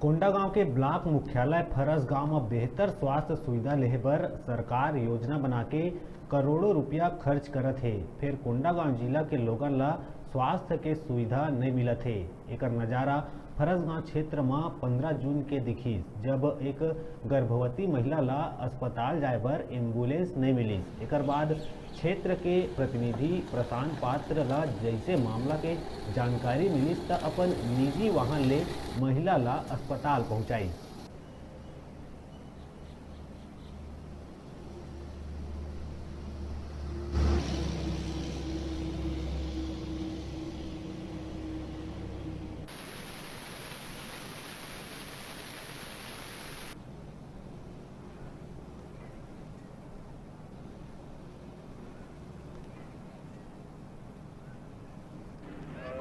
कोंडागांव के ब्लॉक मुख्यालय फरस गांव में बेहतर स्वास्थ्य सुविधा लेहे बर सरकार योजना बना के करोड़ों रुपया खर्च करत है। फिर कोंडागांव जिला के लोगन ला स्वास्थ्य के सुविधा नहीं मिलत है। एकर नज़ारा फरस गांव क्षेत्र में 15 जून के दिखिस, जब एक गर्भवती महिला ला अस्पताल जाए बर एम्बुलेंस नहीं मिलिस। एकर बाद क्षेत्र के प्रतिनिधि प्रशांत पात्र ला जैसे मामला के जानकारी मिलिस त अपन निजी वाहन ले महिला ला अस्पताल पहुंचाई।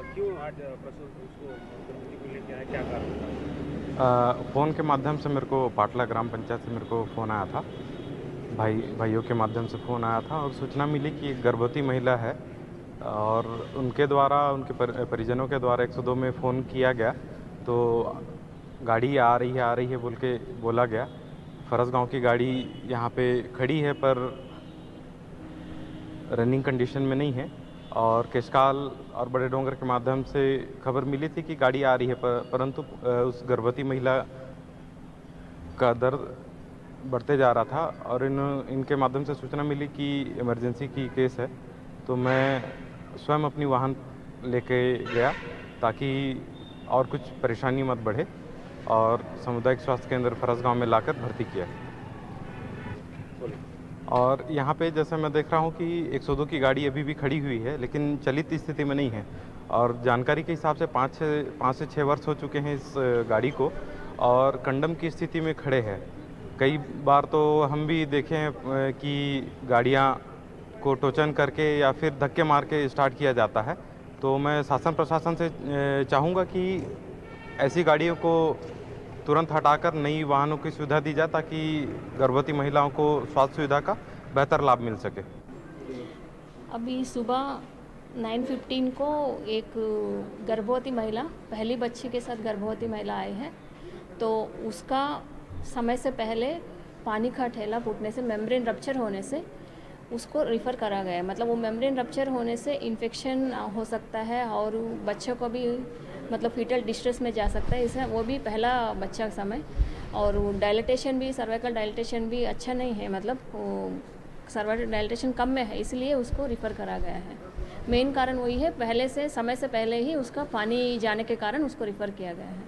क्यों आज प्रसूत उसको गर्भवती को लेके आए, क्या कारण था? फ़ोन के माध्यम से मेरे को पाटला ग्राम पंचायत से मेरे को फ़ोन आया था। भाइयों के माध्यम से फ़ोन आया था और सूचना मिली कि एक गर्भवती महिला है और उनके द्वारा उनके परिजनों के द्वारा 102 में फ़ोन किया गया। तो गाड़ी आ रही है बोल के बोला गया। फरस गांव की गाड़ी यहाँ पे खड़ी है पर रनिंग कंडीशन में नहीं है और केशकाल और बड़े डोंगर के माध्यम से खबर मिली थी कि गाड़ी आ रही है परंतु उस गर्भवती महिला का दर्द बढ़ते जा रहा था और इनके माध्यम से सूचना मिली कि इमरजेंसी की केस है। तो मैं स्वयं अपनी वाहन लेके गया ताकि और कुछ परेशानी मत बढ़े और सामुदायिक स्वास्थ्य केंद्र फरस गांव में लाकर भर्ती किया। और यहाँ पे जैसे मैं देख रहा हूँ कि 102 की गाड़ी अभी भी खड़ी हुई है लेकिन चलित स्थिति में नहीं है और जानकारी के हिसाब से 5 से 6 वर्ष हो चुके हैं इस गाड़ी को और कंडम की स्थिति में खड़े हैं। कई बार तो हम भी देखे हैं कि गाड़ियाँ को टोचन करके या फिर धक्के मार के स्टार्ट किया जाता है। तो मैं शासन प्रशासन से चाहूँगा कि ऐसी गाड़ियों को तुरंत हटाकर नई वाहनों की सुविधा दी जाए ताकि गर्भवती महिलाओं को स्वास्थ्य सुविधा का बेहतर लाभ मिल सके। अभी सुबह 9:15 को एक गर्भवती महिला, पहली बच्ची के साथ गर्भवती महिला आई है। तो उसका समय से पहले पानी का ठेला फूटने से, मेम्ब्रेन रप्चर होने से उसको रिफ़र करा गया है। मतलब वो मेम्ब्रेन रप्चर होने से इन्फेक्शन हो सकता है और बच्चों को भी मतलब फीटल डिस्ट्रेस में जा सकता है। इसमें वो भी पहला बच्चा समय और डायलिटेशन भी, सर्वाइकल डायलिटेशन भी अच्छा नहीं है, मतलब सर्वाइकल डायलिटेशन कम में है, इसलिए उसको रिफ़र करा गया है। मेन कारण वही है, पहले से समय से पहले ही उसका पानी जाने के कारण उसको रिफ़र किया गया है।